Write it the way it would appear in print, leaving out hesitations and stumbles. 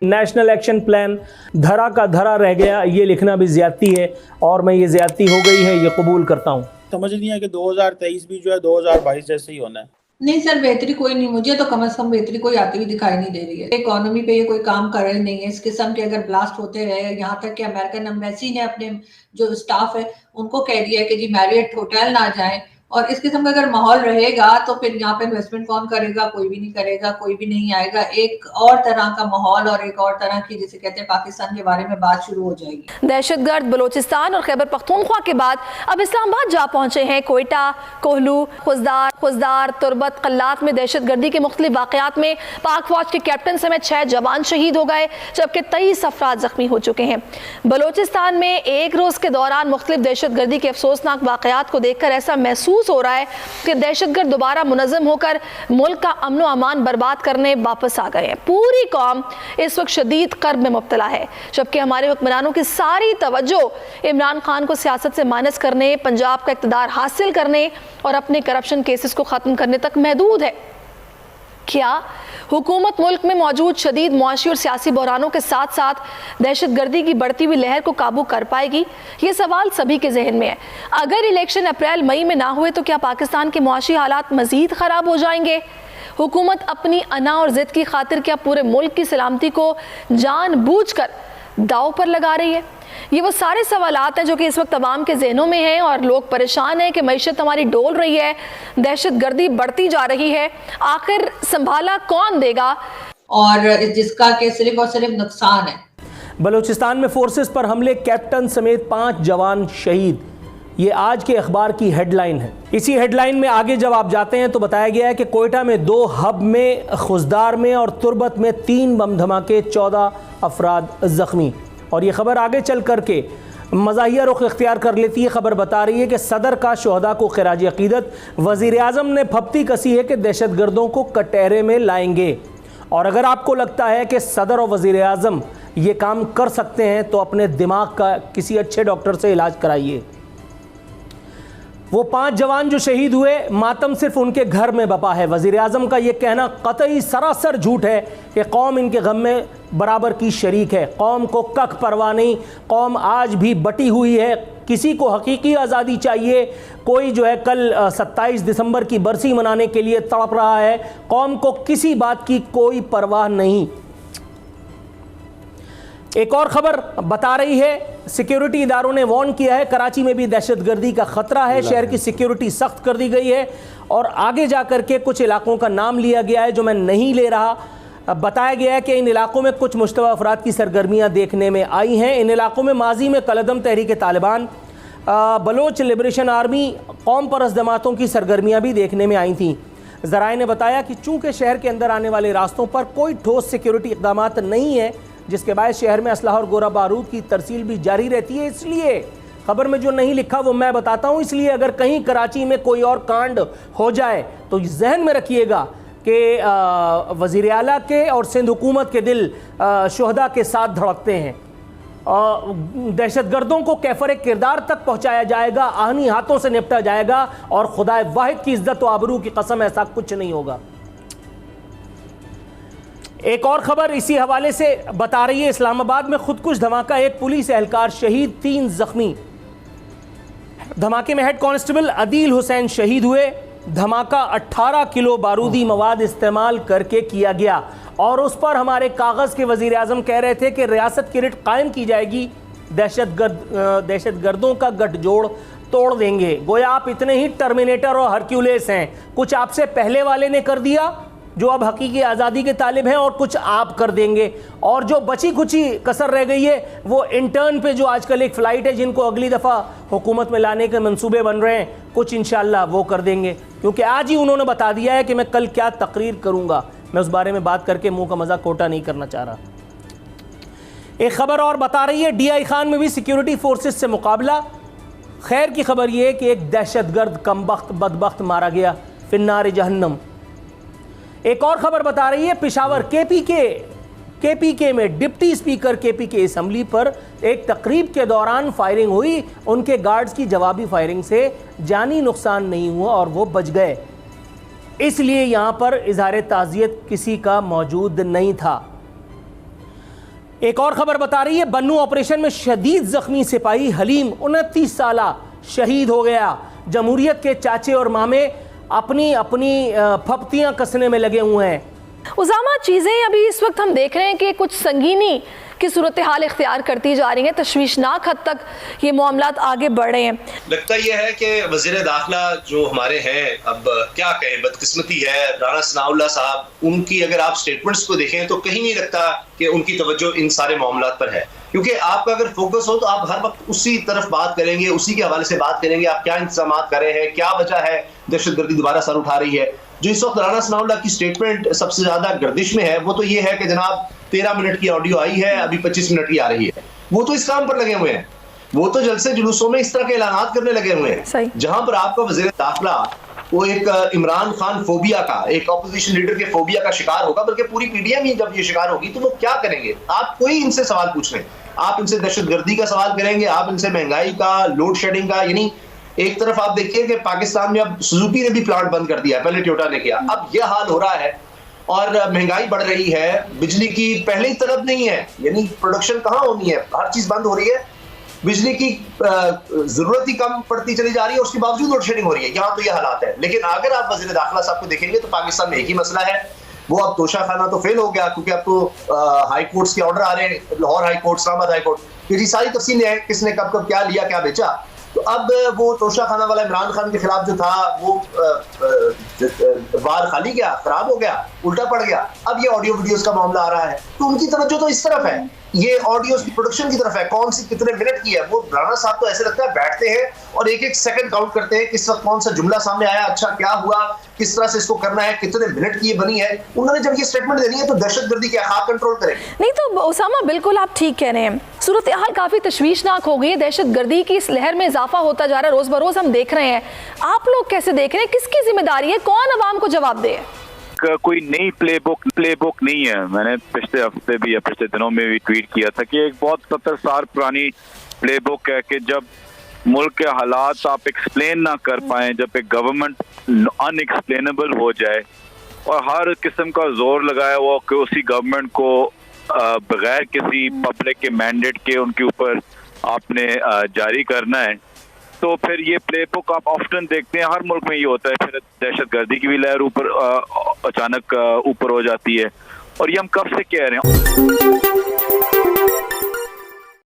National action plan धरा का धरा रह गया, ये लिखना भी ज्यादती है और मैं ये ज्यादती हो गई है ये कबूल करता हूँ। समझ नहीं है कि 2023 भी जो है 2022 जैसे ही होना है। नहीं सर, बेहतरी कोई नहीं, मुझे तो कम से कम बेहतरी कोई आती हुई दिखाई नहीं दे रही है। इकोनॉमी पे ये कोई काम कर रहे नहीं है। इस किस्म के अगर ब्लास्ट होते रहे, यहाँ तक कि अमेरिकन एम्बेसी ने अपने जो स्टाफ है उनको कह दिया है कि जी मैरियट होटल ना जाएं, और इस किस्म का अगर माहौल रहेगा तो फिर यहाँ पे इन्वेस्टमेंट कौन करेगा? कोई भी नहीं करेगा, कोई भी नहीं आएगा। एक और तरह का माहौल और एक और तरह की, जिसे कहते हैं, पाकिस्तान के बारे में बात शुरू हो जाएगी। दहशतगर्द बलोचिस्तान और खैबर पख्तूनख्वा के बाद अब इस्लामाबाद जा पहुंचे हैं। कोयटा, कोहलू, खुजदार, तुरबत, कल्लात में दहशतगर्दी के मुख्तलिफ वाकयात में पाक फौज के कैप्टन समेत 6 जवान शहीद हो गए, जबकि 23 अफराद जख्मी हो चुके हैं। बलोचिस्तान में एक रोज के दौरान मुख्तलिफ दहशतगर्दी के अफसोसनाक वाकयात को देखकर ऐसा महसूस हो रहा है कि दहशतगर्द दोबारा मुनज़्ज़म होकर मुल्क का अमन व अमान बर्बाद करने वापस आ गए हैं। पूरी कौम इस वक्त शदीद कर्ब में मुब्तला है, जबकि हमारे हुक्मरानों की सारी तवज्जो इमरान खान को सियासत से माइनस करने, पंजाब का इक़्तिदार हासिल करने और अपने करप्शन केसेस को ख़त्म करने तक महदूद है। क्या हुकूमत मुल्क में मौजूद शदीद मुआशी और सियासी बहरानों के साथ साथ दहशतगर्दी की बढ़ती हुई लहर को काबू कर पाएगी? ये सवाल सभी के जहन में है। अगर इलेक्शन अप्रैल मई में ना हुए तो क्या पाकिस्तान के मुआशी हालात मजीद ख़राब हो जाएंगे? हुकूमत अपनी अना और ज़िद की खातिर क्या पूरे मुल्क की सलामती को जानबूझकर दाव पर लगा रही है? ये वो सारे सवालात हैं जो कि इस वक्त तमाम के जहनों में हैं और लोग परेशान हैं कि मईशत हमारी डोल रही है, दहशतगर्दी बढ़ती जा रही है, आखिर संभाला कौन देगा? और जिसका कि सिर्फ और सिर्फ नुकसान है। बलूचिस्तान में फोर्सेस पर हमले, कैप्टन समेत 5 जवान शहीद, ये आज के अखबार की हेडलाइन है। इसी हेडलाइन में आगे जब आप जाते हैं तो बताया गया है कि कोयटा में 2 हब में, खुजदार में और तुरबत में 3 बम धमाके, 14 अफराद जख्मी। और ये खबर आगे चल करके मज़ाहिया रुख इख्तियार कर लेती है। खबर बता रही है कि सदर का शोहदा को खिराज अकीदत, वज़ीर आज़म ने फप्ती कसी है कि दहशतगर्दों को कटहरे में लाएंगे। और अगर आपको लगता है कि सदर और वज़ीर आज़म ये काम कर सकते हैं तो अपने दिमाग का किसी अच्छे डॉक्टर से इलाज कराइए। वो 5 जवान जो शहीद हुए, मातम सिर्फ उनके घर में बपा है। वज़ीर आज़म का ये कहना कतई सरासर झूठ है कि कौम इनके गम में बराबर की शरीक है। कौम को कख परवाह नहीं, कौम आज भी बटी हुई है। किसी को हकीकी आज़ादी चाहिए, कोई जो है कल 27 दिसंबर की बरसी मनाने के लिए तड़प रहा है। कौम को किसी बात की कोई परवाह नहीं। एक और खबर बता रही है, सिक्योरिटी इदारों ने वार्न किया है, कराची में भी दहशतगर्दी का खतरा है। शहर की सिक्योरिटी सख्त कर दी गई है और आगे जाकर के कुछ इलाकों का नाम लिया गया है जो मैं नहीं ले रहा। बताया गया है कि इन इलाकों में कुछ मुश्तबा अफराद की सरगर्मियां देखने में आई हैं। इन इलाकों में माजी में कलदम तहरीक तालिबान, बलोच लिबरेशन आर्मी, कौम परस्त जमातों की सरगर्मियां भी देखने में आई थीं। ज़राए ने बताया कि चूँकि शहर के अंदर आने वाले रास्तों पर कोई ठोस सिक्योरिटी इक़दाम नहीं है, जिसके बाद शहर में असलहा और गोला बारूद की तरसील भी जारी रहती है। इसलिए खबर में जो नहीं लिखा वो मैं बताता हूँ। इसलिए अगर कहीं कराची में कोई और कांड हो जाए तो जहन में रखिएगा कि वज़ीर आला के और सिंध हुकूमत के दिल शोहदा के साथ धड़कते हैं। दहशतगर्दों को कैफर किरदार तक पहुँचाया जाएगा, आहनी हाथों से निपटा जाएगा और खुदाए वाहिद की इज्जत व आबरू की कसम ऐसा कुछ नहीं होगा। एक और खबर इसी हवाले से बता रही है, इस्लामाबाद में खुदकुश धमाका, एक पुलिस एहलकार शहीद, 3 जख्मी। धमाके में हेड कांस्टेबल अदील हुसैन शहीद हुए। धमाका 18 किलो बारूदी मवाद इस्तेमाल करके किया गया और उस पर हमारे कागज़ के वज़ीर आज़म कह रहे थे कि रियासत की रिट कायम की जाएगी, दहशतगर्दों का गठजोड़ तोड़ देंगे। गोया आप इतने ही टर्मिनेटर और हरक्यूलेस हैं। कुछ आपसे पहले वाले ने कर दिया जो अब हकीकी आज़ादी के तालिब हैं, और कुछ आप कर देंगे। और जो बची कुची कसर रह गई है वो इंटर्न पे जो आजकल एक फ़्लाइट है जिनको अगली दफ़ा हुकूमत में लाने के मंसूबे बन रहे हैं, कुछ इंशाअल्लाह वो कर देंगे। क्योंकि आज ही उन्होंने बता दिया है कि मैं कल क्या तकरीर करूँगा। मैं उस बारे में बात करके मुँह का मज़ा कोटा नहीं करना चाह रहा। एक ख़बर और बता रही है, DI खान में भी सिक्योरिटी फोर्सेस से मुकाबला। खैर की खबर ये है कि एक दहशतगर्द कमबख्त बदबख्त मारा गया, फिन्नार जहन्नम। एक और खबर बता रही है, पेशावर KPK में डिप्टी स्पीकर KPK असम्बली पर एक तकरीब के दौरान फायरिंग हुई। उनके गार्ड्स की जवाबी फायरिंग से जानी नुकसान नहीं हुआ और वो बच गए। इसलिए यहाँ पर इजहार ताज़ियत किसी का मौजूद नहीं था। एक और खबर बता रही है बन्नू ऑपरेशन में शदीद जख्मी सिपाही हलीम 29 साला शहीद हो गया। जमहूरियत के चाचे और मामे अपनी अपनी फप्तियां कसने में लगे हुए हैं। उसामा, चीज़ें अभी इस वक्त हम देख रहे हैं कि कुछ संगीनी की सूरत हाल इख्तियार करती जा रही हैं, तशवीशनाक हद तक ये मामलात आगे बढ़ रहे हैं। लगता यह है कि वज़ीर दाखिला जो हमारे हैं, अब क्या कहें, बदकिस्मती है। राना सनाउल्लाह साहब, उनकी अगर आप स्टेटमेंट्स को देखें तो कहीं नहीं लगता कि उनकी तवज्जो इन सारे मामलात पर है, क्योंकि आपका अगर फोकस हो तो आप हर वक्त उसी तरफ बात करेंगे, उसी के हवाले से बात करेंगे। आप क्या इंतजाम कर रहे हैं, क्या वजह है दहशतगर्दी दोबारा सर उठा रही है। जो इस वक्त राना सनाउल्लाह की स्टेटमेंट सबसे ज्यादा गर्दिश में है वो तो ये है कि जनाब 13 मिनट की ऑडियो आई है, अभी 25 मिनट की आ रही है। वो तो इस काम पर लगे हुए हैं, वो तो जलसे जुलूसों में इस तरह के ऐलान करने लगे हुए हैं, जहां पर आपका वज़ीर दाखिला वो एक इमरान खान फोबिया का, एक ऑपोजिशन लीडर के फोबिया का शिकार होगा, बल्कि पूरी पीडीएम ही जब ये शिकार होगी तो वो क्या करेंगे। आप कोई इनसे सवाल पूछ लें, आप इनसे दहशतगर्दी का सवाल करेंगे, आप इनसे महंगाई का, लोड शेडिंग का। यानी एक तरफ आप देखिए कि पाकिस्तान में अब सुजुकी ने भी प्लांट बंद कर दिया है, पहले टोयोटा ने किया, अब यह हाल हो रहा है और महंगाई बढ़ रही है, बिजली की पहले ही तलब नहीं है, यानी प्रोडक्शन कहाँ होनी है, हर चीज बंद हो रही है, बिजली की जरूरत ही कम पड़ती चली जा रही है, उसके बावजूद लोड शेडिंग हो रही है। यहाँ तो ये हालात है। लेकिन अगर आप वज़ीर दाखिला साहब को देखेंगे तो पाकिस्तान में एक ही मसला है, वो अब तोशा खाना तो फेल हो गया, क्योंकि अब तो हाई कोर्ट्स के ऑर्डर आ रहे हैं, Lahore high court, Islamabad high court, ये सारी तफसीलें हैं, किसने कब कब क्या लिया क्या बेचा। तो अब वो तोशा खाना वाला इमरान खान के खिलाफ जो था वो बार खाली गया, खराब हो गया, उल्टा पड़ गया। अब ये ऑडियो वीडियोस का मामला आ रहा है, तो उनकी तवज्जो तो इस तरफ है, ये ऑडियोस की प्रोडक्शन की तरफ है, कौन सी कितने मिनट की है। वो राणा साहब तो ऐसे लगता है बैठते हैं और एक एक सेकंड काउंट करते हैं, किस वक्त कौन सा जुमला सामने आया, अच्छा क्या हुआ, किस तरह से इसको करना है, कितने मिनट की ये बनी है। उन्होंने जब ये स्टेटमेंट देनी है तो दहशतगर्दी क्या खा कंट्रोल करेंगे। नहीं तो उसामा, बिल्कुल आप ठीक कह रहे हैं, सूरत हाल काफी तशवीशनाक हो गई है, दहशतगर्दी की इस लहर में इजाफा होता जा रहा है, रोज बरोज हम देख रहे हैं। आप लोग कैसे देख रहे हैं, किसकी जिम्मेदारी है, कौन अवाम को जवाब दे? कोई नई प्लेबुक नहीं है। मैंने पिछले हफ्ते भी या पिछले दिनों में भी ट्वीट किया था कि एक बहुत 70 साल पुरानी प्लेबुक है कि जब मुल्क के हालात आप एक्सप्लेन ना कर पाए, जब एक गवर्नमेंट अनएक्सप्लेनेबल हो जाए और हर किस्म का जोर लगाया हुआ कि उसी गवर्नमेंट को बगैर किसी पब्लिक के मैंडेट के उनके ऊपर आपने जारी करना है, तो फिर ये प्लेबुक आप ऑफ्टन देखते हैं, हर मुल्क में ये होता है। फिर दहशतगर्दी की भी लहर ऊपर अचानक ऊपर हो जाती है, और ये हम कब से कह रहे हैं।